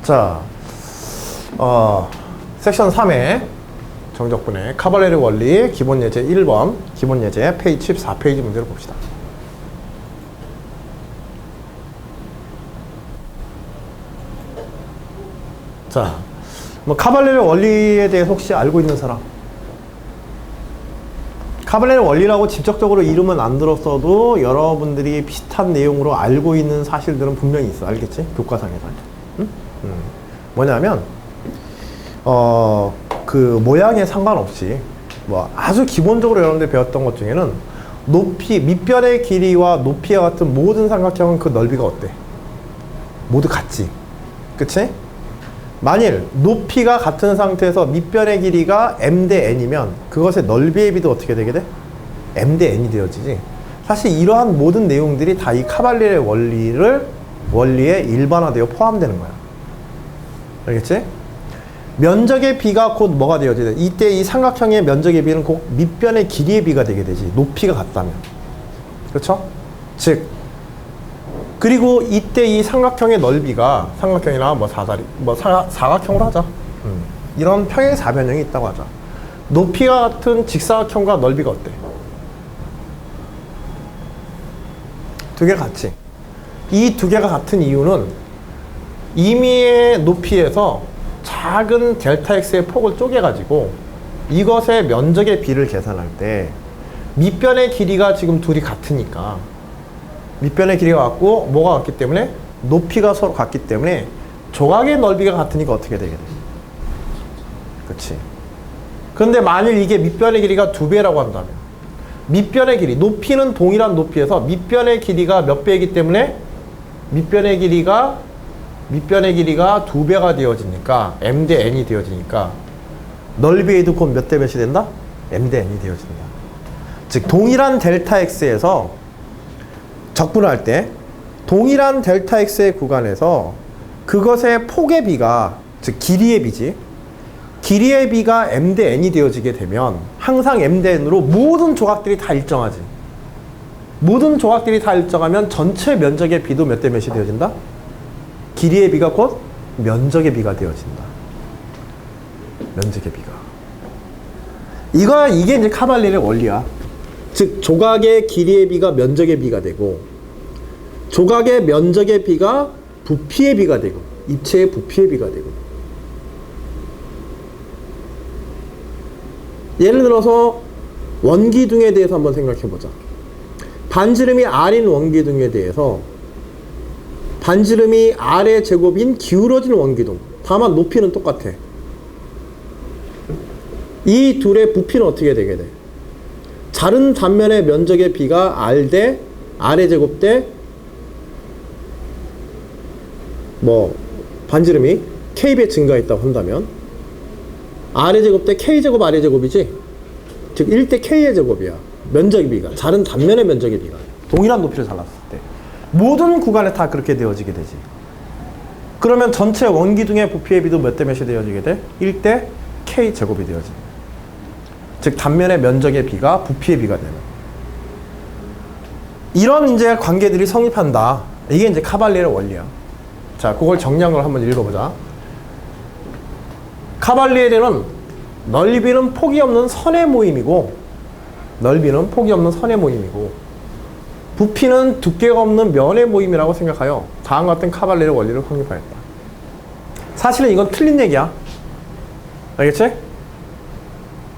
자, 섹션 3의 정적분의 카발레리 원리 기본 예제 1번 기본 예제 페이지 14페이지 문제를 봅시다. 자, 뭐 카발레리 원리에 대해서 혹시 알고 있는 사람? 카발레리 원리라고 직접적으로 이름은 안 들었어도 여러분들이 비슷한 내용으로 알고 있는 사실들은 분명히 있어. 알겠지? 교과상에서. 응? 뭐냐면 그 모양에 상관없이 뭐 아주 기본적으로 여러분들이 배웠던 것 중에는 높이, 밑변의 길이와 높이와 같은 모든 삼각형은 그 넓이가 어때? 모두 같지. 그치? 만일 높이가 같은 상태에서 밑변의 길이가 m 대 n이면 그것의 넓이의 비도 어떻게 되게 돼? m 대 n이 되어지지. 사실 이러한 모든 내용들이 다 이 카발레리 원리에 일반화되어 포함되는 거야. 알겠지? 면적의 비가 곧 뭐가 되어지게 돼? 이때 이 삼각형의 면적의 비는 곧 밑변의 길이의 비가 되게 되지. 높이가 같다면. 그렇죠? 즉 그리고 이때 이 삼각형의 넓이가 삼각형이나 뭐 사각형으로 하자. 이런 평행 사변형이 있다고 하자. 높이가 같은 직사각형과 넓이가 어때? 두 개가 같지. 이 두 개가 같은 이유는 임의의 높이에서 작은 델타 x의 폭을 쪼개가지고 이것의 면적의 비를 계산할 때 밑변의 길이가 지금 둘이 같으니까 밑변의 길이가 같고 뭐가 같기 때문에 높이가 서로 같기 때문에 조각의 넓이가 같으니까 어떻게 되게 돼? 그치? 그런데 만일 이게 밑변의 길이가 2배라고 한다면 밑변의 길이, 높이는 동일한 높이에서 밑변의 길이가 몇 배이기 때문에 밑변의 길이가 2배가 되어지니까 m 대 n이 되어지니까 넓이에도 곧 몇 대 몇이 된다? m 대 n이 되어진다. 즉 동일한 델타 x에서 적분할 때 동일한 델타 x의 구간에서 그것의 폭의 비가, 즉 길이의 비지, 길이의 비가 m 대 n이 되어지게 되면 항상 m 대 n으로 모든 조각들이 다 일정하지. 모든 조각들이 다 일정하면 전체 면적의 비도 몇 대 몇이 되어진다? 길이의 비가 곧 면적의 비가 되어진다. 면적의 비가. 이게 이제 카발레리 원리야. 즉 조각의 길이의 비가 면적의 비가 되고 조각의 면적의 비가 부피의 비가 되고 입체의 부피의 비가 되고. 예를 들어서 원기둥에 대해서 한번 생각해 보자. 반지름이 r인 원기둥에 대해서 반지름이 r의 제곱인 기울어진 원기둥, 다만 높이는 똑같아. 이 둘의 부피는 어떻게 되게 돼? 자른 단면의 면적의 비가 r 대 r의 제곱 대 뭐 반지름이 k배 증가했다고 한다면 r의 제곱 대 k제곱 r의 제곱이지. 즉 1대 k의 제곱이야. 면적의 비가, 자른 단면의 면적의 비가 동일한 높이를 잘랐을 때 모든 구간에 다 그렇게 되어지게 되지. 그러면 전체 원기둥의 부피의 비도 몇 대 몇이 되어지게 돼? 1대 k제곱이 되어지. 즉 단면의 면적의 비가 부피의 비가 되는 이런 이제 관계들이 성립한다. 이게 이제 카발레리 원리야. 자, 그걸 정량을 한번 읽어보자. 카발레리는 넓이는 폭이 없는 선의 모임이고 부피는 두께가 없는 면의 모임이라고 생각하여 다음과 같은 카발레리 원리를 확립하였다. 사실은 이건 틀린 얘기야. 알겠지?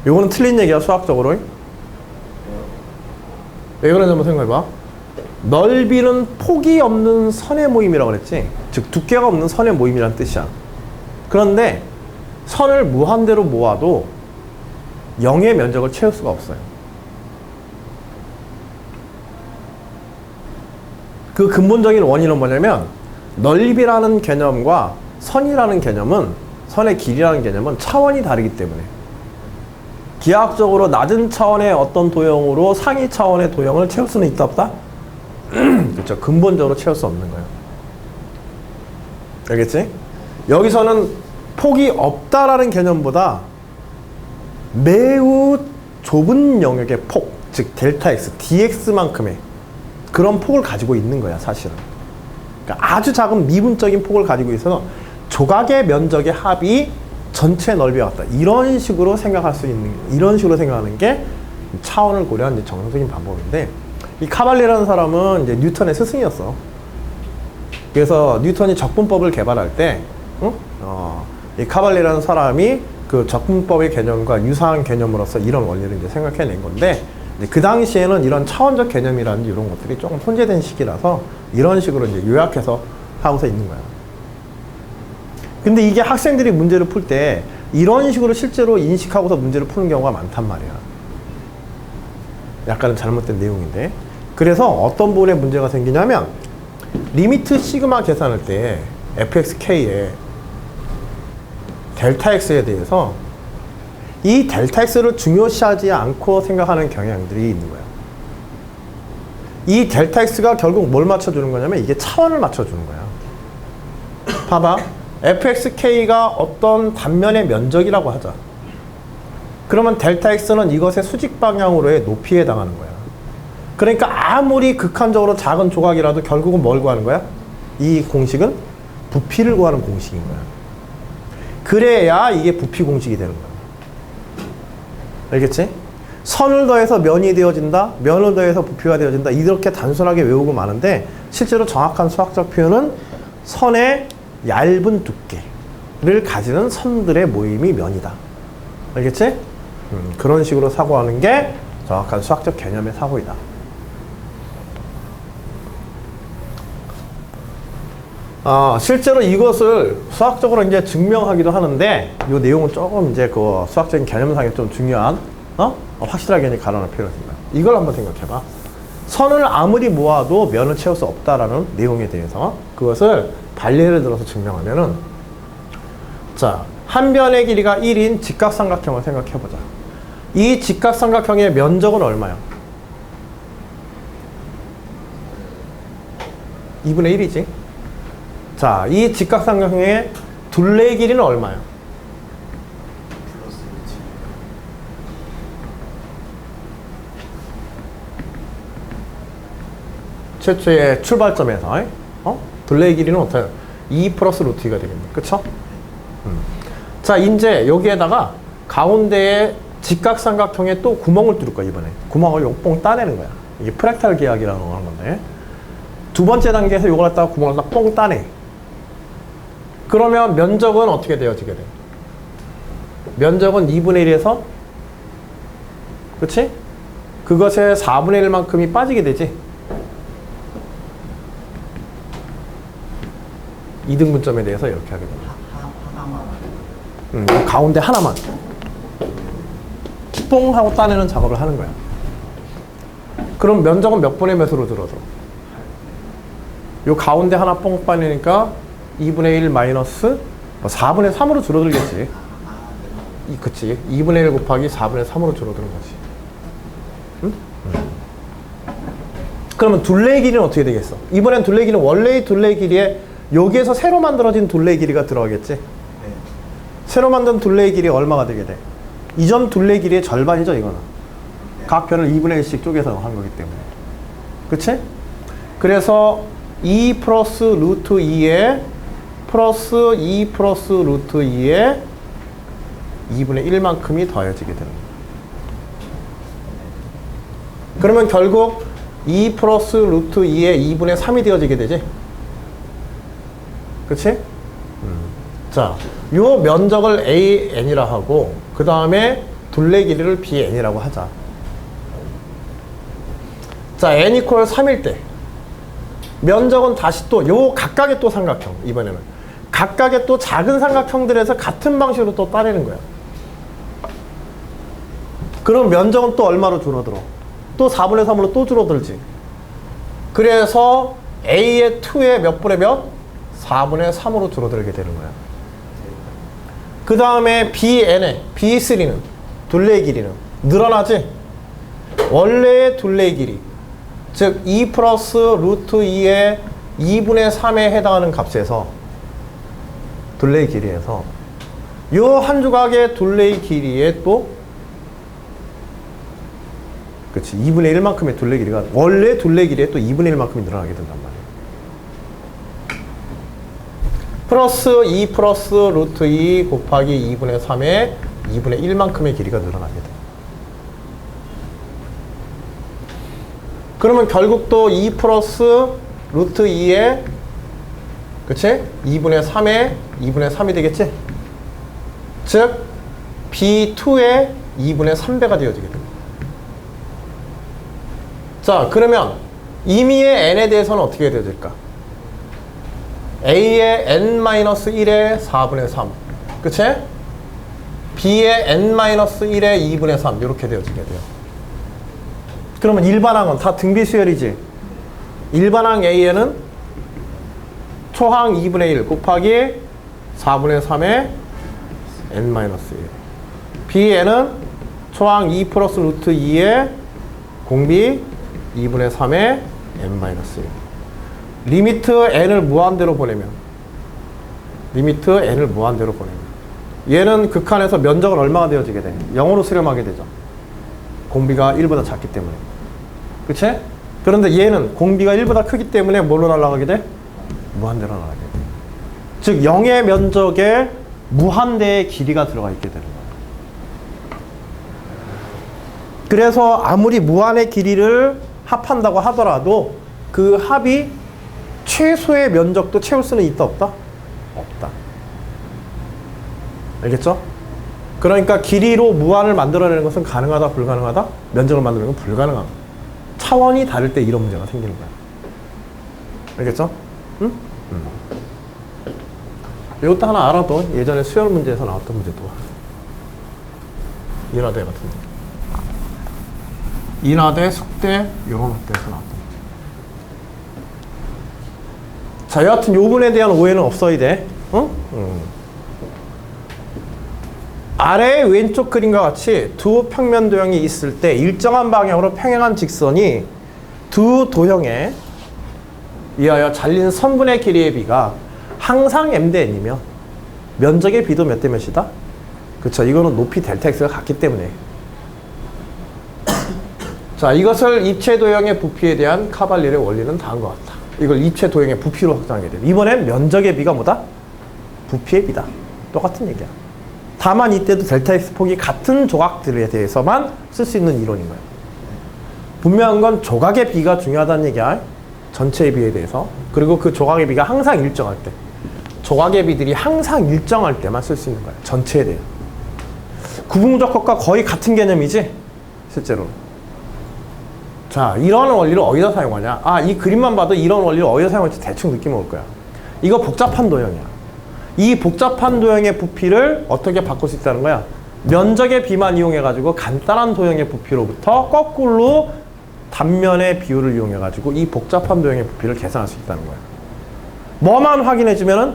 이거는 틀린 얘기야, 수학적으로. 왜 그런지 한번 생각해봐. 넓이는 폭이 없는 선의 모임이라고 그랬지. 즉 두께가 없는 선의 모임이란 뜻이야. 그런데 선을 무한대로 모아도 0의 면적을 채울 수가 없어요. 그 근본적인 원인은 뭐냐면 넓이라는 개념과 선이라는 개념은, 선의 길이라는 개념은 차원이 다르기 때문에 기하학적으로 낮은 차원의 어떤 도형으로 상위 차원의 도형을 채울 수는 있다 없다? 그렇죠. 근본적으로 채울 수 없는 거예요. 알겠지? 여기서는 폭이 없다라는 개념보다 매우 좁은 영역의 폭, 즉 델타 x, dx만큼의 그런 폭을 가지고 있는 거야, 사실은. 그러니까 아주 작은 미분적인 폭을 가지고 있어서 조각의 면적의 합이 전체 넓이와 같다. 이런 식으로 생각하는 게 차원을 고려한 이제 정상적인 방법인데, 이 카발리라는 사람은 이제 뉴턴의 스승이었어. 그래서 뉴턴이 적분법을 개발할 때, 이 카발리라는 사람이 그 적분법의 개념과 유사한 개념으로서 이런 원리를 이제 생각해낸 건데, 이제 그 당시에는 이런 차원적 개념이라든지 이런 것들이 조금 혼재된 시기라서 이런 식으로 이제 요약해서 하고서 있는 거야. 근데 이게 학생들이 문제를 풀 때 이런 식으로 실제로 인식하고서 문제를 푸는 경우가 많단 말이야. 약간은 잘못된 내용인데. 그래서 어떤 부분에 문제가 생기냐면, 리미트 시그마 계산할 때 fxk의 델타 x에 대해서 이 델타 x를 중요시하지 않고 생각하는 경향들이 있는 거예요. 이 델타 x가 결국 뭘 맞춰주는 거냐면 이게 차원을 맞춰주는 거야. 봐봐. fxk가 어떤 단면의 면적이라고 하자. 그러면 델타 x는 이것의 수직 방향으로의 높이에 해당하는 거야. 그러니까 아무리 극한적으로 작은 조각이라도 결국은 뭘 구하는 거야? 이 공식은 부피를 구하는 공식인 거야. 그래야 이게 부피 공식이 되는 거야. 알겠지? 선을 더해서 면이 되어진다, 면을 더해서 부피가 되어진다, 이렇게 단순하게 외우고 마는데 실제로 정확한 수학적 표현은 선의 얇은 두께를 가지는 선들의 모임이 면이다. 알겠지? 그런 식으로 사고하는 게 정확한 수학적 개념의 사고이다. 실제로 이것을 수학적으로 이제 증명하기도 하는데, 이 내용은 조금 이제 그 수학적인 개념상에 좀 중요한, 확실하게 이제 가려낼 필요가 있습니다. 이걸 한번 생각해봐. 선을 아무리 모아도 면을 채울 수 없다라는 내용에 대해서 그것을 반례를 들어서 증명하면은, 자, 한 변의 길이가 1인 직각삼각형을 생각해보자. 이 직각삼각형의 면적은 얼마야? 2분의 1이지. 자, 이 직각삼각형의 둘레의 길이는 얼마야? 최초의 출발점에서 둘레의 길이는 어때요? 2 플러스 루트 2가 되겠네. 그쵸? 자, 이제 여기에다가 가운데에 직각삼각형에 또 구멍을 뚫을 거야. 이번에 구멍을 뽕 따내는 거야. 이게 프랙탈 계약이라는 거 하는 건데, 두 번째 단계에서 이걸 갖다가 구멍을 딱 뽕 따내. 그러면 면적은 어떻게 되어지게 돼? 면적은 2분의 1에서, 그치? 그것의 4분의 1만큼이 빠지게 되지. 2등분점에 대해서 이렇게 하게 됩니다. 가운데 하나만 뽕 하고 따내는 작업을 하는 거야. 그럼 면적은 몇 분의 몇으로 줄어들어? 요 가운데 하나 뽕 빠내니까 2분의 1 마이너스 4분의 3으로 줄어들겠지. 그치. 2분의 1 곱하기 4분의 3으로 줄어드는 거지. 응? 그러면 둘레의 길이는 어떻게 되겠어? 이번엔 둘레의 길이는 원래의 둘레의 길이에 여기에서 새로 만들어진 둘레의 길이가 들어가겠지? 네. 새로 만든 둘레의 길이 얼마가 되게 돼? 이 점 둘레의 길이의 절반이죠, 이거는. 네. 각 편을 2분의 1씩 쪼개서 한 거기 때문에. 그치? 그래서 2 플러스 루트 2에 플러스 2 플러스 루트 2에 2분의 1만큼이 더해지게 되는 거예요. 그러면 결국 2 플러스 루트 2에 2분의 3이 되어지게 되지? 그치? 자, 요 면적을 AN이라 하고, 그 다음에 둘레 길이를 BN이라고 하자. 자, N 이퀄 3일 때 면적은 다시 또 요 각각의 또 삼각형, 이번에는 각각의 또 작은 삼각형들에서 같은 방식으로 또 따내는 거야. 그럼 면적은 또 얼마로 줄어들어? 또 4분의 3으로 또 줄어들지. 그래서 A의 2의 몇 분의 몇? 4분의 3으로 줄어들게 되는 거야. 그 다음에 BN의 B3는 둘레의 길이는 늘어나지? 원래의 둘레의 길이, 즉 2 플러스 루트 2의 2분의 3에 해당하는 값에서 둘레의 길이에서 요 한 조각의 둘레의 길이에 또, 그렇지, 2분의 1만큼의 둘레 길이가 원래 둘레 길이에 또 2분의 1만큼이 늘어나게 된단 말이에요. 플러스 2 플러스 루트 2 곱하기 2분의 3의 2분의 1만큼의 길이가 늘어납니다. 그러면 결국 또 2 플러스 루트 2의 그치? 2분의 3의 2분의 3이 되겠지? 즉 B2의 2분의 3배가 되어지게 됩니다. 자, 그러면 임의의 n에 대해서는 어떻게 되어질까? A의 n-1의 4분의 3 그치? B의 n-1의 2분의 3 이렇게 되어지게 돼요. 그러면 일반항은 다 등비수열이지. 일반항 A에는 초항 2분의 1 곱하기 4분의 3의 n-1 B에는 초항 2 플러스 루트 2의 공비 2분의 3의 n-1 리미트 n을 무한대로 보내면 얘는 극한에서 면적은 얼마가 되어지게 돼? 0으로 수렴하게 되죠. 공비가 1보다 작기 때문에. 그치? 그런데 얘는 공비가 1보다 크기 때문에 뭘로 날아가게 돼? 무한대로 날아가게 돼. 즉 0의 면적에 무한대의 길이가 들어가 있게 되는 거예요. 그래서 아무리 무한의 길이를 합한다고 하더라도 그 합이 최소의 면적도 채울 수는 있다 없다? 없다. 알겠죠? 그러니까 길이로 무한을 만들어내는 것은 가능하다 불가능하다? 면적을 만드는 건 불가능하다. 차원이 다를 때 이런 문제가 생기는 거야. 알겠죠? 응? 이것도 하나 알아도 예전에 수열 문제에서 나왔던 문제도 인하대 같은 거. 인하대, 숙대, 이런 학대에서 나왔던 문제. 자, 여하튼 요 부분에 대한 오해는 없어야 돼. 응? 아래 왼쪽 그림과 같이 두 평면 도형이 있을 때 일정한 방향으로 평행한 직선이 두 도형에 의하여 잘린 선분의 길이의 비가 항상 m 대 n이면 면적의 비도 몇 대 몇이다? 그쵸, 이거는 높이 델타 x가 같기 때문에. 자, 이것을 입체 도형의 부피에 대한 카발리의 원리는 다음과 같다. 이걸 입체 도형의 부피로 확장하게 됩니다. 이번엔 면적의 비가 뭐다? 부피의 비다. 똑같은 얘기야. 다만 이때도 델타 x 폭이 같은 조각들에 대해서만 쓸 수 있는 이론인 거예요. 분명한 건 조각의 비가 중요하다는 얘기야. 전체의 비에 대해서. 그리고 그 조각의 비가 항상 일정할 때. 조각의 비들이 항상 일정할 때만 쓸 수 있는 거예요. 전체에 대해. 구분무조건과 거의 같은 개념이지? 실제로. 자, 이런 원리를 어디다 사용하냐? 아, 이 그림만 봐도 이런 원리를 어디다 사용할지 대충 느낌 올 거야. 이거 복잡한 도형이야. 이 복잡한 도형의 부피를 어떻게 바꿀 수 있다는 거야? 면적의 비만 이용해가지고 간단한 도형의 부피로부터 거꾸로 단면의 비율을 이용해가지고 이 복잡한 도형의 부피를 계산할 수 있다는 거야. 뭐만 확인해주면은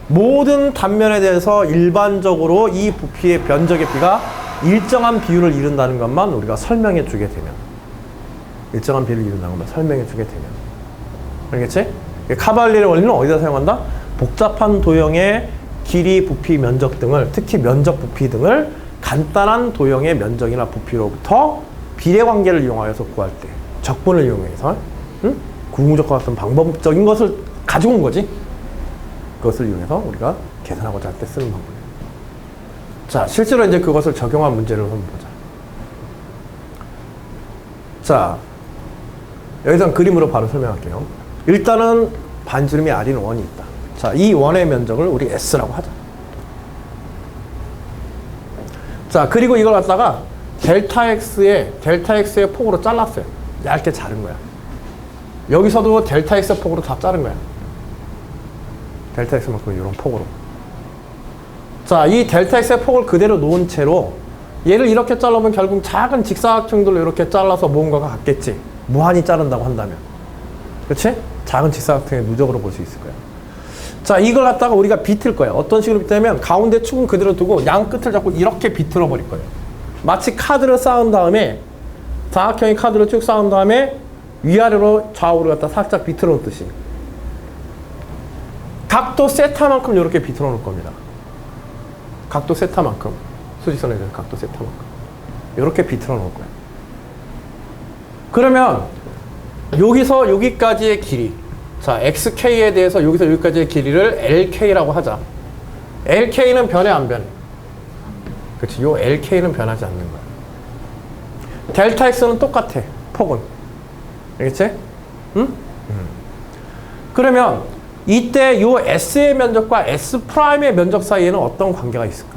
모든 단면에 대해서 일반적으로 이 부피의 면적의 비가 일정한 비율을 이룬다는 것만 우리가 설명해 주게 되면, 일정한 비율을 이룬다는 것만 설명해 주게 되면, 알겠지? 카발리의 원리는 어디다 사용한다? 복잡한 도형의 길이, 부피, 면적 등을, 특히 면적, 부피 등을 간단한 도형의 면적이나 부피로부터 비례관계를 이용하여서 구할 때, 적분을 이용해서, 구분무조건 같은 방법적인 것을 가지고 온 거지. 그것을 이용해서 우리가 계산하고자 할 때 쓰는 방법이에요. 자, 실제로 이제 그것을 적용한 문제를 한번 보자. 자, 여기서 그림으로 바로 설명할게요. 일단은 반지름이 R인 원이 있다. 자, 이 원의 면적을 우리 S라고 하자. 자, 그리고 이걸 갖다가 델타 X의 폭으로 잘랐어요. 얇게 자른 거야. 여기서도 델타 X 폭으로 다 자른 거야. 델타 X만큼 이런 폭으로. 자, 이 델타 X의 폭을 그대로 놓은 채로 얘를 이렇게 잘라보면 결국 작은 직사각형들로 이렇게 잘라서 뭔가가 같겠지. 무한히 자른다고 한다면. 그치? 작은 직사각형의 누적으로 볼 수 있을 거야. 자, 이걸 갖다가 우리가 비틀 거야. 어떤 식으로 비틀면 가운데 축은 그대로 두고 양 끝을 잡고 이렇게 비틀어 버릴 거예요. 마치 카드를 쌓은 다음에, 사각형의 카드를 쭉 쌓은 다음에 위아래로 좌우로 갖다 살짝 비틀어 놓듯이. 각도 세타만큼 이렇게 비틀어 놓을 겁니다. 각도 세타만큼. 수직선에 대한 각도 세타만큼. 이렇게 비틀어 놓을 거예요. 그러면 여기서 여기까지의 길이, 자, xk에 대해서 여기서 여기까지의 길이를 lk라고 하자. lk는 변해 안 변해? 그렇지. 요 lk는 변하지 않는 거야. 델타 x는 똑같아. 폭은. 알겠지? 응? 그러면 이때 요 s의 면적과 s'의 면적 사이에는 어떤 관계가 있을까?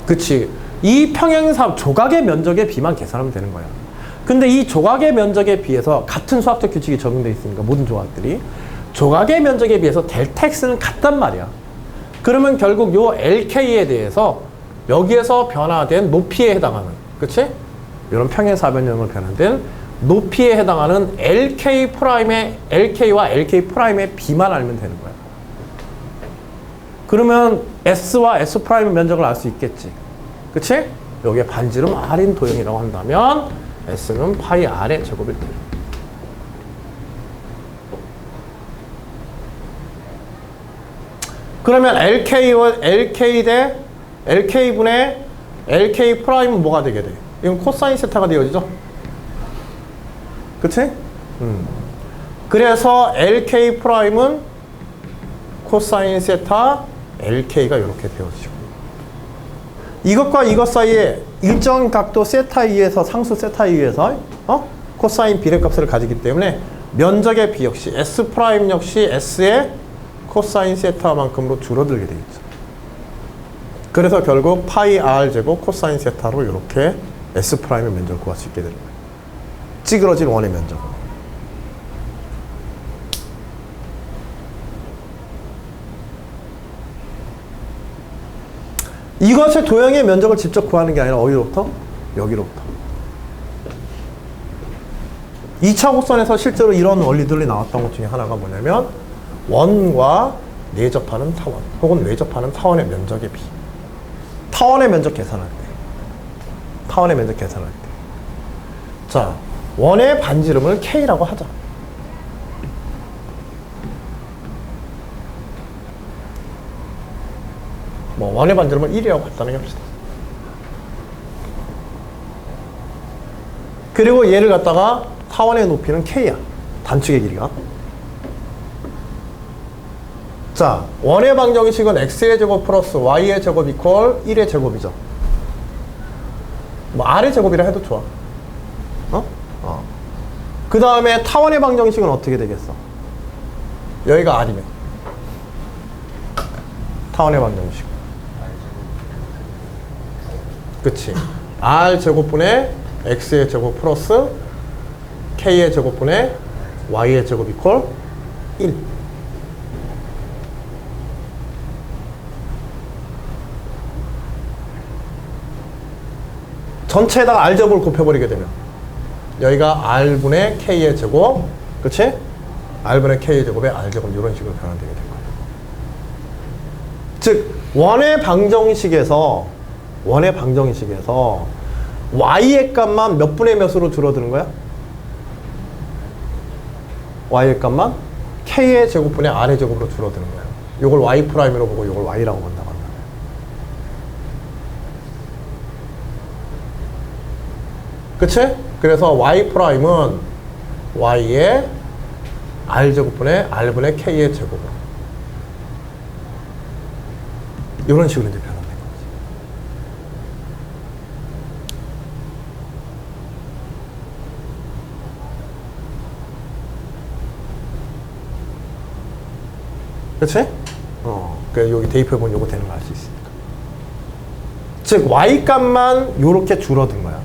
그치. 이 평행사 조각의 면적의 비만 계산하면 되는 거야. 근데 이 조각의 면적에 비해서 같은 수학적 규칙이 적용되어 있으니까 모든 조각들이 조각의 면적에 비해서 델타 x는 같단 말이야. 그러면 결국 요 lk에 대해서 여기에서 변화된 높이에 해당하는, 그치? 이런 평행사변형으로 변화된 높이에 해당하는 lk와 lk'의 비만 알면 되는 거야. 그러면 s와 s'의 면적을 알 수 있겠지. 그치? 여기에 반지름 r인 도형이라고 한다면 s는 파이 r의 제곱일 거야. 그러면 lk 대 lk분의 lk'은 뭐가 되게 돼? 이건 코사인 세타가 되어지죠? 그치? 그래서 lk'은 코사인 세타 lk가 이렇게 되어지고, 이것과 이것 사이에 일정 각도 세타 E에서 상수 세타 E에서 코사인 비례값을 가지기 때문에 면적의 비 역시 S' 역시 S의 코사인 세타만큼으로 줄어들게 되겠죠. 그래서 결국 파이 R 제곱 코사인 세타로 이렇게 S'의 면적을 구할 수 있게 되는 거예요. 찌그러진 원의 면적으로. 이것의 도형의 면적을 직접 구하는 게 아니라 어디로부터? 여기로부터. 2차 곡선에서 실제로 이런 원리들이 나왔던 것 중에 하나가 뭐냐면 원과 내접하는 타원 혹은 외접하는 타원의 면적의 비. 타원의 면적 계산할 때. 자, 원의 반지름을 K라고 하자. 뭐 원의 반지름을 1이라고 간단하게 합시다. 그리고 얘를 갖다가 타원의 높이는 K야. 단축의 길이가. 자, 원의 방정식은 X의 제곱 플러스 Y의 제곱 이퀄 1의 제곱이죠. 뭐 R의 제곱이라 해도 좋아. 그 다음에 타원의 방정식은 어떻게 되겠어? 여기가 R이면 타원의 방정식. 그치. R 제곱분의 X의 제곱 플러스 K의 제곱분의 Y의 제곱 이퀄 1. 전체에다가 R 제곱을 곱해버리게 되면 여기가 R분의 K의 제곱, 그치? R분의 K의 제곱에 R 제곱 이런 식으로 변환되게 될 거예요. 즉 원의 방정식에서 Y의 값만 몇 분의 몇으로 줄어드는 거야? Y의 값만 K의 제곱분의 R의 제곱으로 줄어드는 거야. 요걸 Y'으로 보고 요걸 Y라고 본다고 한다. 그치? 그래서 Y'은 Y의 R제곱분의 R분의 K의 제곱으로 이런 식으로 이제 변환된 거지. 그치? 그래서 여기 대입해보면 요거 되는 거 알 수 있으니까. 즉 Y 값만 요렇게 줄어든 거야.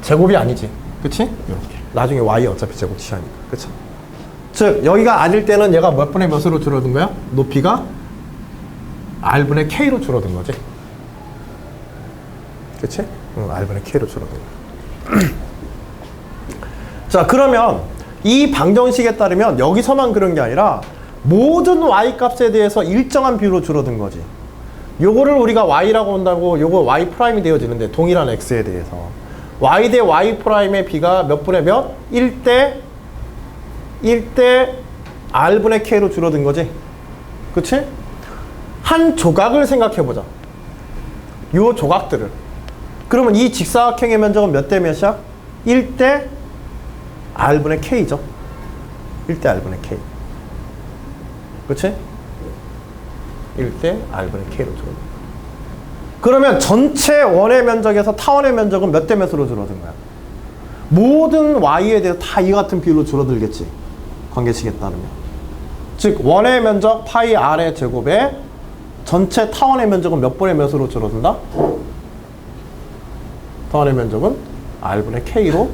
제곱이 아니지. 그치? 이렇게. 나중에 Y 어차피 제곱 취하니까. 그쵸? 즉, 여기가 R일 때는 얘가 몇 분의 몇으로 줄어든 거야? 높이가 R분의 K로 줄어든 거지. 그치? R분의 K로 줄어든 거야. 자, 그러면 이 방정식에 따르면 여기서만 그런 게 아니라 모든 Y 값에 대해서 일정한 비율로 줄어든 거지. 요거를 우리가 Y라고 한다고 요거 Y' 되어지는데 동일한 X에 대해서 Y 대 Y'의 비가 몇 분의 몇? 1대 R분의 K로 줄어든 거지. 그치? 한 조각을 생각해보자. 요 조각들을. 그러면 이 직사각형의 면적은 몇 대 몇이야? 1대 R분의 K죠. 1대 R분의 K. 그치? 1대 R분의 K로 줄어든 거야. 그러면 전체 원의 면적에서 타원의 면적은 몇 대 몇으로 줄어든 거야? 모든 Y에 대해서 다 이 같은 비율로 줄어들겠지. 관계식에 따르면. 즉 원의 면적 파이 R의 제곱에 전체 타원의 면적은 몇 분의 몇으로 줄어든다? 타원의 면적은 R분의 K로,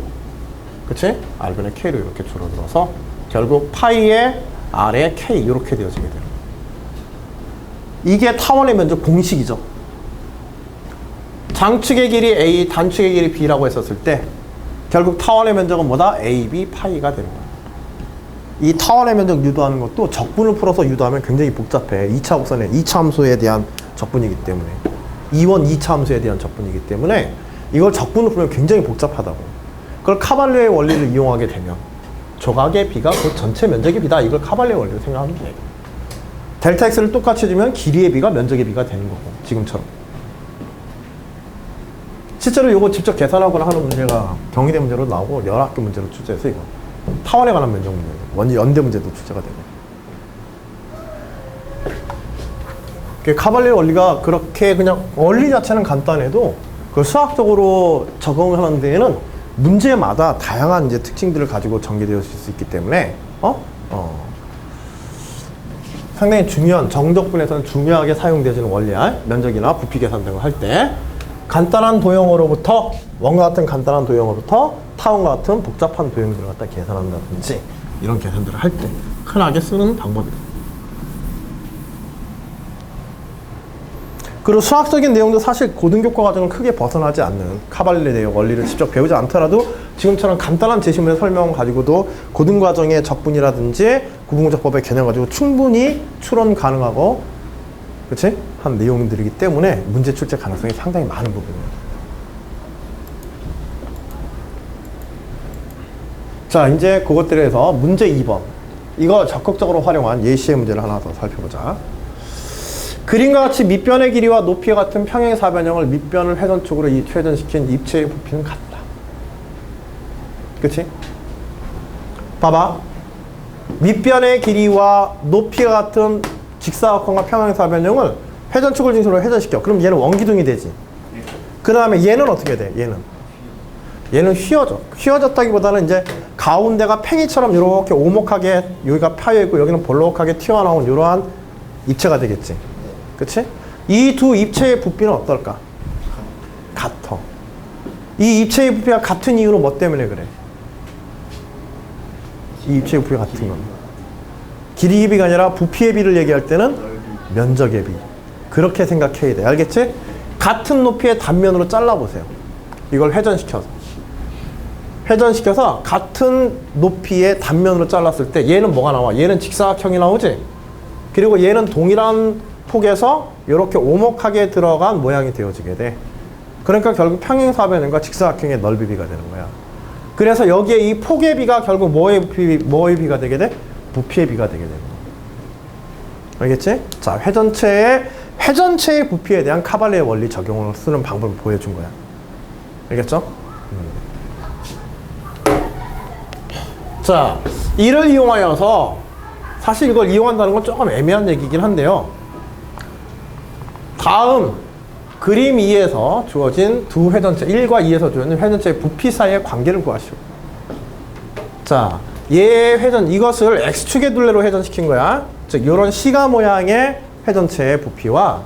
그치? R분의 K로 이렇게 줄어들어서 결국 파이의 R의 K 이렇게 되어지게 되는 거예요. 이게 타원의 면적 공식이죠. 장축의 길이 A, 단축의 길이 B라고 했었을 때 결국 타원의 면적은 뭐다? AB 파이가 되는 거야. 이 타원의 면적 유도하는 것도 적분을 풀어서 유도하면 굉장히 복잡해. 2차 곡선의 2차 함수에 대한 적분이기 때문에 2원 2차 함수에 대한 적분이기 때문에 이걸 적분을 풀면 굉장히 복잡하다고. 그걸 카발레의 원리를 이용하게 되면 조각의 비가 그 전체 면적의 비다. 이걸 카발레의 원리로 생각하면 돼. 델타 X를 똑같이 해주면 길이의 비가 면적의 비가 되는 거고 지금처럼. 실제로 이거 직접 계산하거나 하는 문제가 경희대 문제로 나오고 여러 학교 문제로 출제해서 이거 타원에 관한 면적 문제, 연대 문제도 출제가 되고. 카발레 원리가 그렇게 그냥 원리 자체는 간단해도 그걸 수학적으로 적용하는 데에는 문제마다 다양한 이제 특징들을 가지고 전개되어 있을 수 있기 때문에 상당히 중요한 정적분에서는 중요하게 사용되어지는 원리야. 면적이나 부피 계산 등을 할 때 간단한 도형으로부터 원과 같은 간단한 도형으로부터 타원과 같은 복잡한 도형들을 갖다 계산한다든지 이런 계산들을 할 때 흔하게 쓰는 방법이다. 그리고 수학적인 내용도 사실 고등교과 과정을 크게 벗어나지 않는 카발레 내용 원리를 직접 배우지 않더라도 지금처럼 간단한 제시문의 설명 가지고도 고등과정의 적분이라든지 구분구조법의 개념 가지고 충분히 추론 가능하고 그치? 한 내용들이기 때문에 문제 출제 가능성이 상당히 많은 부분이에요. 자, 이제 그것들에서 문제 2번. 이거 적극적으로 활용한 예시의 문제를 하나 더 살펴보자. 그림과 같이 밑변의 길이와 높이와 같은 평행사변형을 밑변을 회전축으로 회전시킨 입체의 부피는 같다. 그치? 봐봐. 밑변의 길이와 높이와 같은 직사각형과 평행사변형을 회전축을 중심으로 회전시켜. 그럼 얘는 원기둥이 되지. 그 다음에 얘는 어떻게 돼? 얘는 휘어져. 휘어졌다기보다는 이제 가운데가 팽이처럼 이렇게 오목하게 여기가 파여있고 여기는 볼록하게 튀어나온 이러한 입체가 되겠지. 그치? 이 두 입체의 부피는 어떨까? 같아. 이 입체의 부피가 같은 이유는 뭐 때문에 그래? 이 입체의 부피가 같은 겁니다. 길이의 비가 아니라 부피의 비를 얘기할 때는 면적의 비. 그렇게 생각해야 돼. 알겠지? 같은 높이의 단면으로 잘라보세요. 이걸 회전시켜서 같은 높이의 단면으로 잘랐을 때 얘는 뭐가 나와? 얘는 직사각형이 나오지? 그리고 얘는 동일한 폭에서 이렇게 오목하게 들어간 모양이 되어지게 돼. 그러니까 결국 평행사변형과 직사각형의 넓이비가 되는 거야. 그래서 여기에 이 폭의 비가 결국 뭐의 비가 되게 돼? 부피의 비가 되게 되는 거야. 알겠지? 자, 회전체의 부피에 대한 카발레의 원리 적용을 쓰는 방법을 보여준 거야. 알겠죠? 자, 이를 이용하여서 사실 이걸 이용한다는 건 조금 애매한 얘기긴 한데요. 다음 그림 2에서 주어진 두 회전체 1과 2에서 주어진 회전체의 부피 사이의 관계를 구하시오. 자, 얘의 회전 이것을 x축의 둘레로 회전시킨 거야. 즉 이런 시가 모양의 회전체의 부피와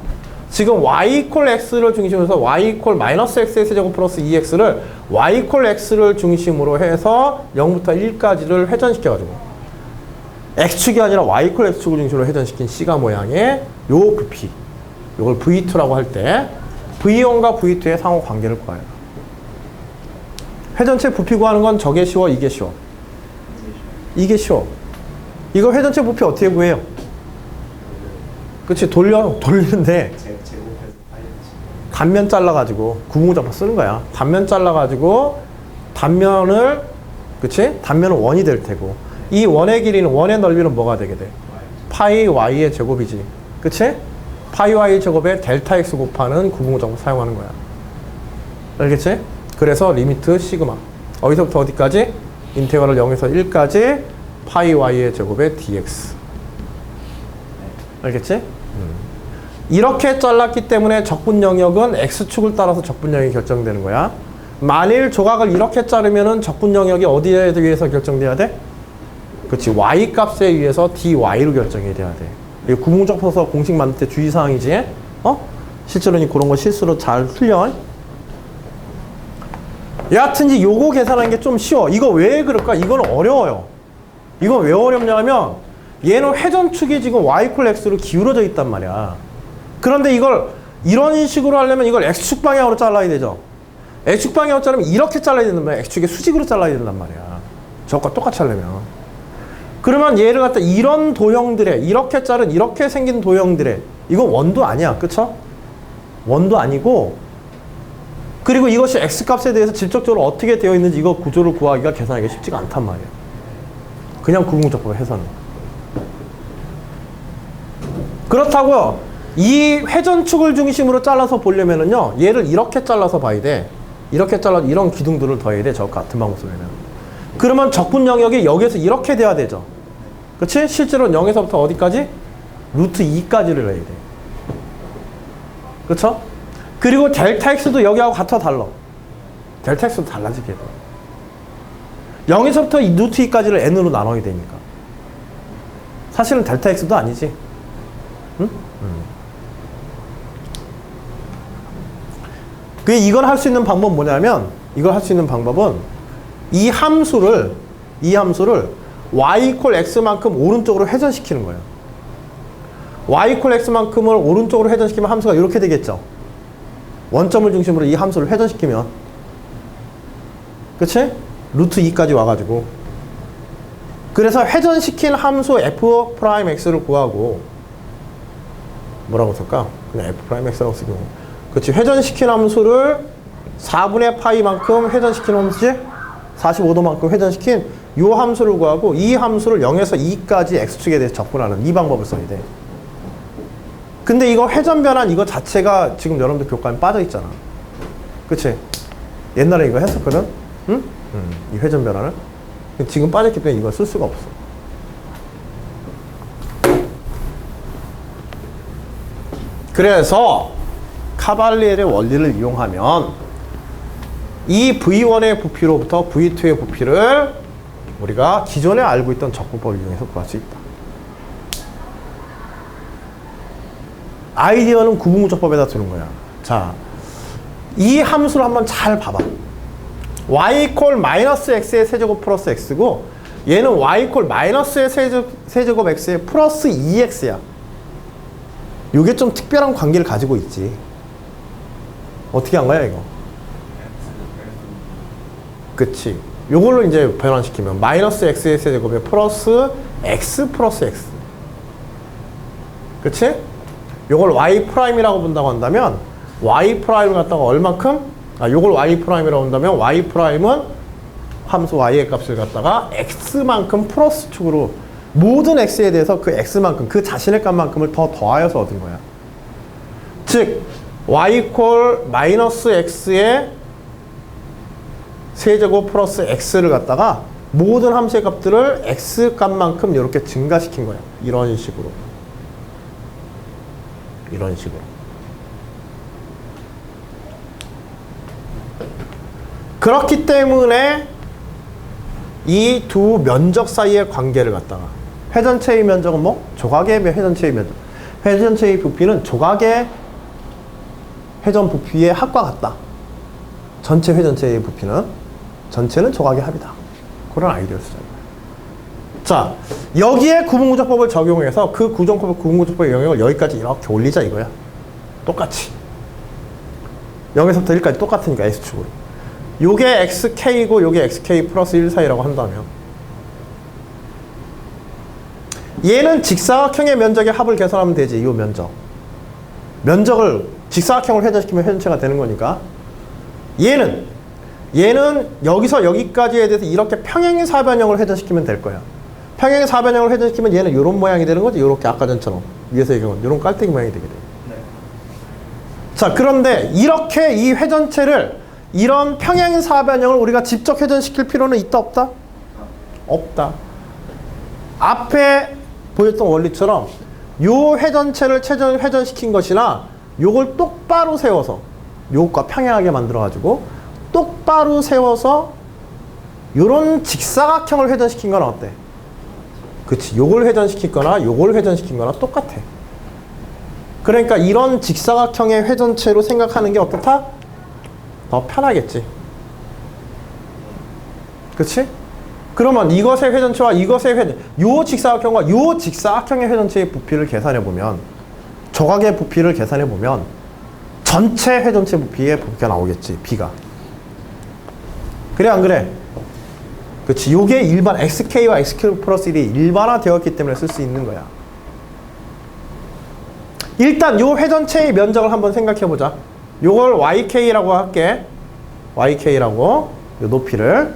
지금 y x를 중심으로 해서 y x의 세제곱 플러스 2x를 y x를 중심으로 해서 0부터 1까지를 회전시켜가지고 x축이 아니라 y x축을 중심으로 회전시킨 시가 모양의 요 부피, 이걸 V2라고 할 때 V1과 V2의 상호 관계를 구해요. 회전체 부피 구하는 건 저게 쉬워, 이게 쉬워? 이게 쉬워. 이거 회전체 부피 어떻게 구해요? 그치, 돌리는데 단면 잘라가지고 구분구조법 쓰는 거야. 단면 잘라가지고 단면을, 그치? 단면은 원이 될 테고 이 원의 길이는, 원의 넓이는 뭐가 되게 돼? 파이 y의 제곱이지. 그치? 파이 y 제곱에 델타 x 곱하는 구분구조법 사용하는 거야. 알겠지? 그래서 리미트 시그마. 어디서부터 어디까지? 인테그럴 0에서 1까지 파이 y의 제곱에 dx. 알겠지? 이렇게 잘랐기 때문에 적분 영역은 x축을 따라서 적분 영역이 결정되는 거야. 만일 조각을 이렇게 자르면은 적분 영역이 어디에 의해서 결정돼야 돼? 그렇지. y 값에 의해서 dy로 결정이 돼야 돼. 이거 구분구조법에서 공식 만들 때 주의사항이지. 실제로는 그런 거 실수로 잘 틀려. 여하튼 이제 요거 계산하는 게 좀 쉬워. 이거 왜 그럴까? 이건 어려워요. 이건 왜 어렵냐면 얘는 회전축이 지금 y = x로 기울어져 있단 말이야. 그런데 이걸 이런 식으로 하려면 이걸 x축 방향으로 잘라야 되죠. x축 방향으로 자르면 이렇게 잘라야 된단 말이야. x축의 수직으로 잘라야 된단 말이야. 저것과 똑같이 하려면. 그러면 얘를 갖다 이런 도형들의 이렇게 자른 이렇게 생긴 도형들의 이건 원도 아니야. 그쵸? 원도 아니고 그리고 이것이 x값에 대해서 직접적으로 어떻게 되어 있는지 이거 구조를 구하기가 계산하기가 쉽지가 않단 말이야. 그냥 구분구조법을 해서는. 그렇다고요. 이 회전축을 중심으로 잘라서 보려면은요. 얘를 이렇게 잘라서 봐야 돼. 이렇게 잘라서 이런 기둥들을 더해야 돼. 저 같은 방법 쓰면. 그러면 적분 영역이 여기에서 이렇게 돼야 되죠. 그렇지? 실제로는 0에서부터 어디까지? 루트 2까지를 해야 돼. 그렇죠? 그리고 델타 x도 여기하고 같아 달라. 델타 x도 달라지게 돼. 0에서부터 이 루트 2까지를 n으로 나눠야 되니까. 사실은 델타 x도 아니지. 응? 그 이걸 할 수 있는 방법은 뭐냐면 이걸 할 수 있는 방법은 이 함수를 y = x만큼 오른쪽으로 회전시키는 거예요. y = x만큼을 오른쪽으로 회전시키면 함수가 이렇게 되겠죠. 원점을 중심으로 이 함수를 회전시키면 그치? 루트 2까지 와가지고 그래서 회전시킨 함수 f'x를 구하고 뭐라고 쓸까? 그냥 f'x라고 쓰고 그치? 회전시킨 함수를 4분의 파이만큼 회전시킨 함수지? 45도만큼 회전시킨 이 함수를 구하고 이 함수를 0에서 2까지 x축에 대해서 접근하는 이 방법을 써야 돼. 근데 이거 회전 변환 이거 자체가 지금 여러분들 교과에 빠져 있잖아. 그치? 옛날에 이거 했었거든? 응? 이 회전 변환을. 지금 빠졌기 때문에 이걸 쓸 수가 없어. 그래서 카발리에르의 원리를 이용하면 이 V1의 부피로부터 V2의 부피를 우리가 기존에 알고 있던 적분법을 이용해서 구할 수 있다. 아이디어는 구분구조법에다 두는 거야. 자, 이 함수를 한번 잘 봐봐. y = x의 세제곱 플러스 x고 얘는 y = 세제곱 x의 플러스 2x야. 요게 좀 특별한 관계를 가지고 있지. 어떻게 한 거야 이거? 그치. 요걸로 이제 변환시키면 마이너스 x의 세제곱에 플러스 x 플러스 x. 그치? 요걸 y'이라고 본다고 한다면 y'을 갖다가 얼만큼? 요걸 y'이라고 한다면 y'은 함수 y의 값을 갖다가 x만큼 플러스 축으로 모든 x에 대해서 그 x만큼 그 자신의 값만큼을 더 더하여서 얻은 거야. 즉 y = x의 세제곱 플러스 x를 갖다가 모든 함수의 값들을 x 값만큼 이렇게 증가시킨 거야. 이런 식으로. 이런 식으로. 그렇기 때문에 이 두 면적 사이의 관계를 갖다가 회전체의 면적은 뭐? 조각의 회전체의 면적. 회전체의 부피는 조각의 회전 부피의 합과 같다. 전체 회전체의 부피는 전체는 조각의 합이다. 그런 아이디어를 쓰자. 자, 여기에 구분구조법을 적용해서 그 구분구조법의 영역을 여기까지 이렇게 올리자 이거야. 똑같이. 0에서부터 1까지 똑같으니까 X축으로. 요게 XK이고 요게 XK 플러스 1 사이라고 한다면 얘는 직사각형의 면적의 합을 계산하면 되지. 이 면적을 직사각형을 회전시키면 회전체가 되는 거니까 얘는 여기서 여기까지에 대해서 이렇게 평행사변형을 회전시키면 될 거야. 평행사변형을 회전시키면 얘는 이런 모양이 되는 거지. 이렇게 아까 전처럼 위에서 얘기한 이런 깔때기 모양이 되게 돼. 자, 그런데 이렇게 이 회전체를 이런 평행사변형을 우리가 직접 회전시킬 필요는 있다 없다? 없다. 앞에 보였던 원리처럼 요 회전체를 회전시킨 것이나 요걸 똑바로 세워서 요것과 평행하게 만들어가지고 똑바로 세워서 요런 직사각형을 회전시킨 건 어때? 그치, 요걸 회전시키거나 요걸 회전시킨 거나 똑같아. 그러니까 이런 직사각형의 회전체로 생각하는 게 어떻다? 더 편하겠지. 그치? 그러면 이것의 회전체와 이것의 요 직사각형과 요 직사각형의 회전체의 부피를 계산해보면, 조각의 부피를 계산해보면 전체 회전체 부피의 부피가 나오겠지, B가. 그래 안 그래? 그치, 요게 일반 XK와 XK 플러스 1이 일반화되었기 때문에 쓸 수 있는 거야. 일단 요 회전체의 면적을 한번 생각해보자. 요걸 YK라고 할게. YK라고 요 높이를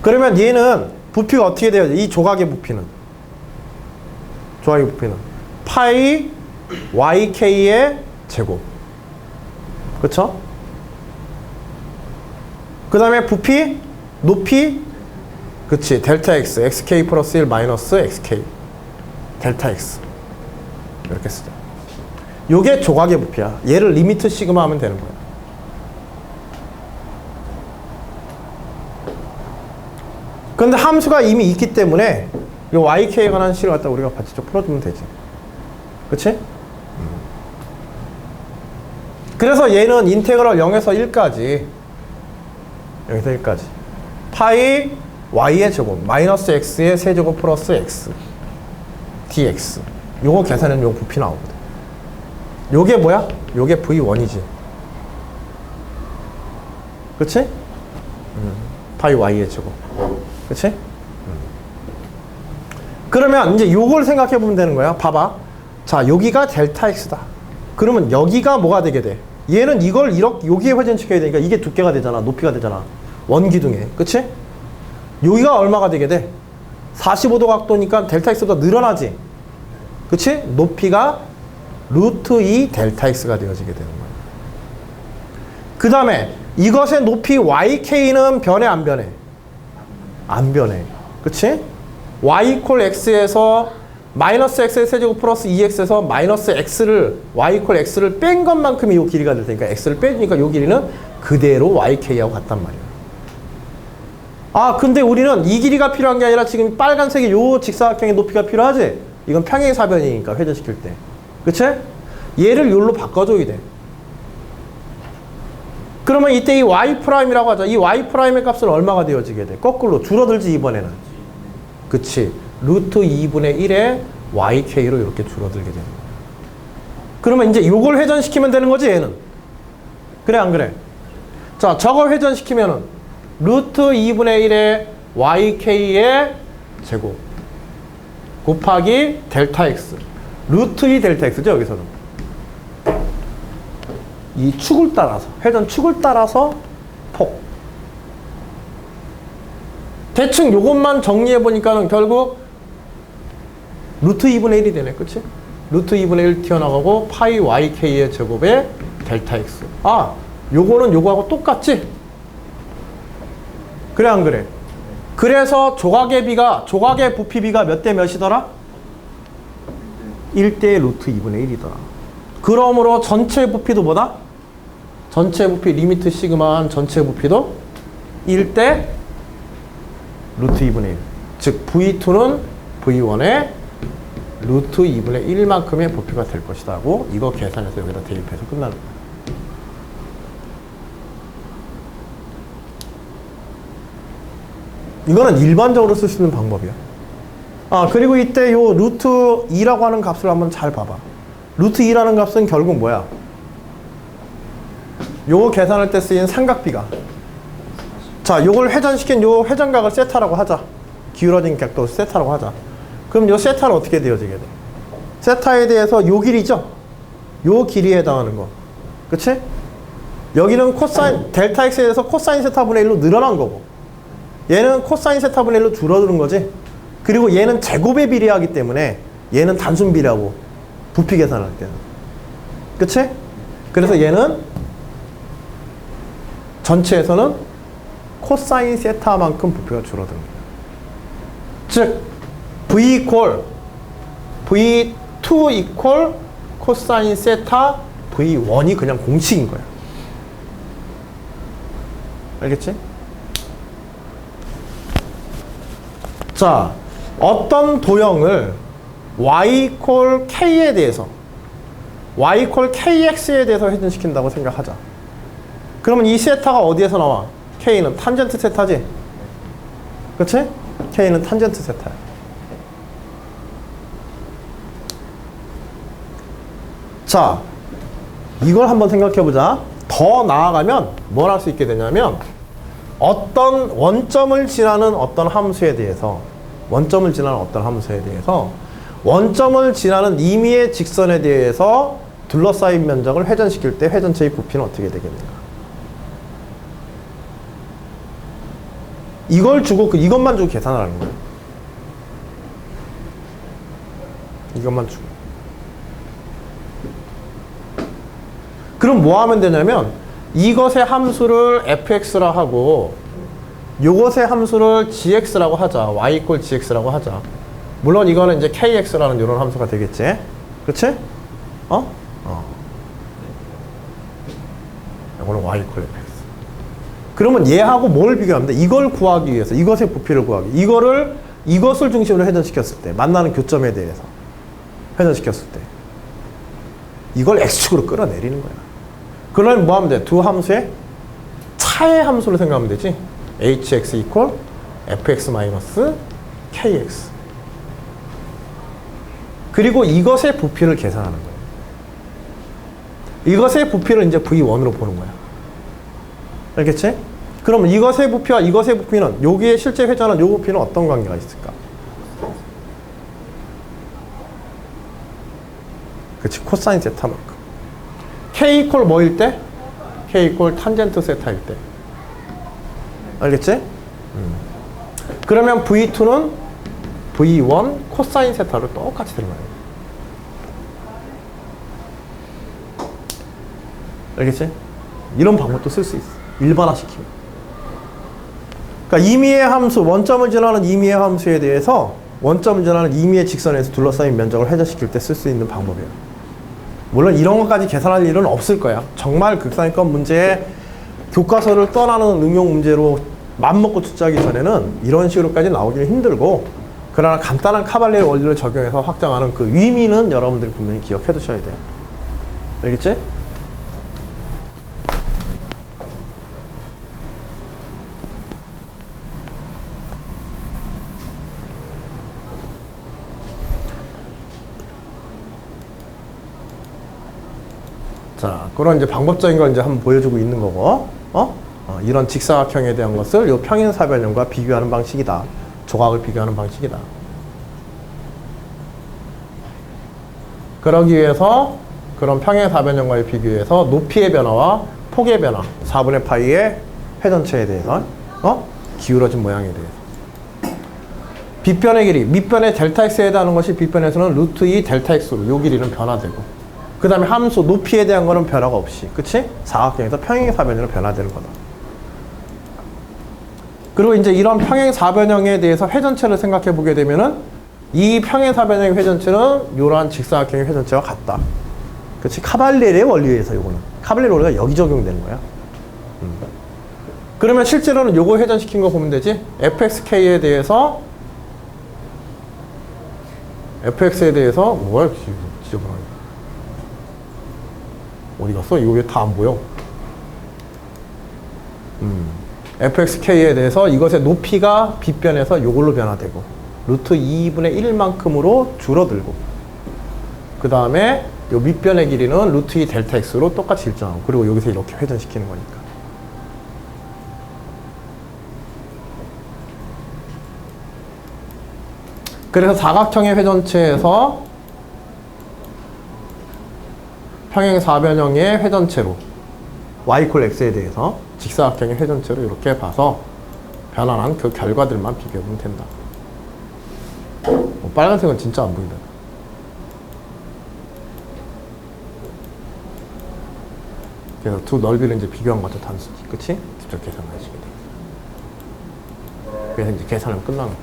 그러면 얘는 부피가 어떻게 돼요? 이 조각의 부피는 파이 YK의 제곱. 그쵸? 그 다음에 부피 높이 그치, 델타 X XK 플러스 1 마이너스 XK 델타 X 이렇게 쓰자. 요게 조각의 부피야. 얘를 리미트 시그마 하면 되는 거야. 근데 함수가 이미 있기 때문에 요 YK에 관한 식을 갖다 우리가 반대쪽 풀어주면 되지. 그치? 그래서 얘는 인테그럴 0에서 1까지 파이 y의 제곱 마이너스 x의 세제곱 플러스 x dx 요거 계산하면 요 부피 나오거든. 요게 뭐야? 요게 v1이지. 그치? 파이 y의 제곱. 그치? 그러면 이제 요걸 생각해 보면 되는 거야. 봐봐. 자, 여기가 델타 x다. 그러면 여기가 뭐가 되게 돼? 얘는 이걸 이렇게 여기에 회전시켜야 되니까 이게 두께가 되잖아. 높이가 되잖아. 원기둥에. 그치? 여기가 얼마가 되게 돼? 45도 각도니까 델타 x보다 늘어나지. 그치? 높이가 루트 2 델타 x가 되어지게 되는 거야. 그 다음에 이것의 높이 YK는 변해 안 변해? 안 변해. 그치? Y 이퀄 X에서 마이너스 X의 세제곱 플러스 2X에서 마이너스 X를 Y 이퀄 X를 뺀 것만큼이 요 길이가 될 테니까 X를 빼주니까 요 길이는 그대로 YK하고 같단 말이야. 아, 근데 우리는 이 길이가 필요한 게 아니라 지금 빨간색의 요 직사각형의 높이가 필요하지? 이건 평행사변이니까 회전시킬 때. 그치? 얘를 요로 바꿔줘야 돼. 그러면 이때 이 Y'이라고 하자. 이 Y'의 값은 얼마가 되어지게 돼? 거꾸로 줄어들지 이번에는. 그치? 루트 2분의 1에 YK로 이렇게 줄어들게 되는 거야. 그러면 이제 요걸 회전시키면 되는 거지 얘는. 그래 안 그래? 자, 저걸 회전시키면은 루트 2분의 1에 YK의 제곱 곱하기 델타 X 루트 2 델타 X죠 여기서는. 이 축을 따라서 회전 축을 따라서 폭. 대충 요것만 정리해 보니까는 결국 루트 2분의 1이 되네. 그치? 루트 2분의 1 튀어나가고 파이 YK의 제곱에 델타 X. 아, 요거는 요거하고 똑같지? 그래 안 그래? 그래서 조각의 부피 비가 몇 대 몇이더라? 1대 루트 2분의 1이더라. 그러므로 전체 부피도 뭐다? 전체 부피 리미트 시그마한 전체 부피도 1대 루트 2분의 1. 즉 V2는 V1의 루트 2분의 1만큼의 부피가 될 것이다 하고 이거 계산해서 여기다 대입해서 끝나는 거야. 이거는 일반적으로 쓸 수 있는 방법이야. 아, 그리고 이때 요 루트 2라고 하는 값을 한번 잘 봐봐. 루트 2라는 값은 결국 뭐야? 요거 계산할 때 쓰인 삼각비가. 자, 요걸 회전시킨 요 회전각을 세타라고 하자. 기울어진 각도 세타라고 하자. 그럼 요 세타는 어떻게 되어지게 돼? 세타에 대해서 요 길이죠? 요 길이에 해당하는 거. 그치? 여기는 코사인, 델타 X에 대해서 코사인 세타분의 1로 늘어난 거고. 얘는 코사인 세타분의 1로 줄어드는 거지. 그리고 얘는 제곱에 비례하기 때문에 얘는 단순 비례하고 부피 계산할 때는. 그치? 그래서 얘는 전체에서는 코사인 세타만큼 부피가 줄어듭니다. 즉 V 이퀄 V2 이퀄 코사인 세타 V1이 그냥 공식인 거야. 알겠지? 자, 어떤 도형을 y 이퀄 k에 대해서 y 이퀄 kx에 대해서 회전시킨다고 생각하자. 그러면 이 세타가 어디에서 나와? k는 탄젠트 세타지? 그치? k는 탄젠트 세타야. 자, 이걸 한번 생각해보자. 더 나아가면 뭘 할 수 있게 되냐면 어떤 원점을 지나는 어떤 함수에 대해서 원점을 지나는 임의의 직선에 대해서 둘러싸인 면적을 회전시킬 때 회전체의 부피는 어떻게 되겠는가? 이걸 주고 이것만 주고 계산을 하는 거예요. 이것만 주고. 그럼 뭐 하면 되냐면 이것의 함수를 fx라 하고 요것의 함수를 gx라고 하자. y 이퀄 gx라고 하자. 물론 이거는 이제 kx라는 이런 함수가 되겠지. 그렇지? 이거는 y 이퀄 fx. 그러면 얘하고 뭘 비교하면 돼? 이걸 구하기 위해서 이것의 부피를 구하기. 이것을 중심으로 회전시켰을 때 만나는 교점에 대해서 회전시켰을 때 이걸 x축으로 끌어내리는 거야. 그러면 뭐 하면 돼? 두 함수의 차의 함수를 생각하면 되지. hx 이퀄 fx 마이너스 kx. 그리고 이것의 부피를 계산하는 거예요. 이것의 부피를 이제 v1으로 보는 거야. 알겠지? 그럼 이것의 부피와 이것의 부피는 여기에 실제 회전한 요 부피는 어떤 관계가 있을까? 그치, 코사인 세타만큼. k 이퀄 뭐일 때? k 이퀄 탄젠트 세타일 때. 알겠지? 그러면 v2는 v1 코사인 세타로 똑같이 되는 거예요. 알겠지? 이런 방법도 쓸 수 있어. 일반화시키고. 그러니까 임의의 함수, 원점을 지나는 임의의 함수에 대해서 원점을 지나는 임의의 직선에서 둘러싸인 면적을 회전시킬 때 쓸 수 있는 방법이에요. 물론 이런 것까지 계산할 일은 없을 거야. 정말 극상위권 문제에 교과서를 떠나는 응용 문제로 맘먹고 투자하기 전에는 이런 식으로까지 나오기는 힘들고, 그러나 간단한 카발레의 원리를 적용해서 확장하는 그 의미는 여러분들이 분명히 기억해 두셔야 돼요. 알겠지? 자, 그런 이제 방법적인 걸 이제 한번 보여주고 있는 거고, 이런 직사각형에 대한 것을 요 평행사변형과 비교하는 방식이다. 조각을 비교하는 방식이다. 그러기 위해서 그런 평행사변형과의 비교해서 높이의 변화와 폭의 변화, 4분의 파이의 회전체에 대해서, 기울어진 모양에 대해서. 빗변의 길이, 밑변의 델타 x에 해당하는 것이 빗변에서는 루트 2 델타 x로 요 길이는 변화되고, 그 다음에 함수 높이에 대한 거는 변화가 없이, 그치? 사각형에서 평행사변형으로 변화되는 거다. 그리고 이제 이런 평행사변형에 대해서 회전체를 생각해 보게 되면은 이 평행사변형의 회전체는 이러한 직사각형의 회전체와 같다. 그치? 카발레리의 원리에 의해서 요거는. 카발레리 원리가 여기 적용되는 거야. 그러면 실제로는 요거 회전시킨 거 보면 되지? fxk에 대해서 fx에 대해서 뭐야? 지저분하게. 어디 갔어? 이거 왜 다 안 보여? fxk에 대해서 이것의 높이가 빗변에서 이걸로 변화되고 루트 2분의 1만큼으로 줄어들고, 그 다음에 요 밑변의 길이는 루트 2 델타 x로 똑같이 일정하고, 그리고 여기서 이렇게 회전시키는 거니까. 그래서 사각형의 회전체에서 평행사변형의 회전체로 y = x에 대해서 직사각형의 회전체로 이렇게 봐서 변환한 그 결과들만 비교하면 된다. 빨간색은 진짜 안 보인다. 그래서 두 넓이를 이제 비교한 것도 단수지. 그치? 직접 계산하시게 돼. 그래서 이제 계산을 끝나는 거야.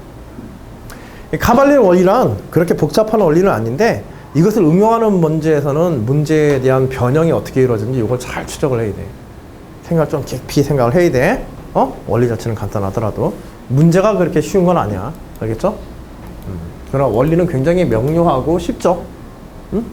이 카발리의 원리란 그렇게 복잡한 원리는 아닌데 이것을 응용하는 문제에서는 문제에 대한 변형이 어떻게 이루어지는지 이걸 잘 추적을 해야 돼. 생각 좀 깊이 생각을 해야 돼. 원리 자체는 간단하더라도 문제가 그렇게 쉬운 건 아니야. 알겠죠? 그러나 원리는 굉장히 명료하고 쉽죠. 응?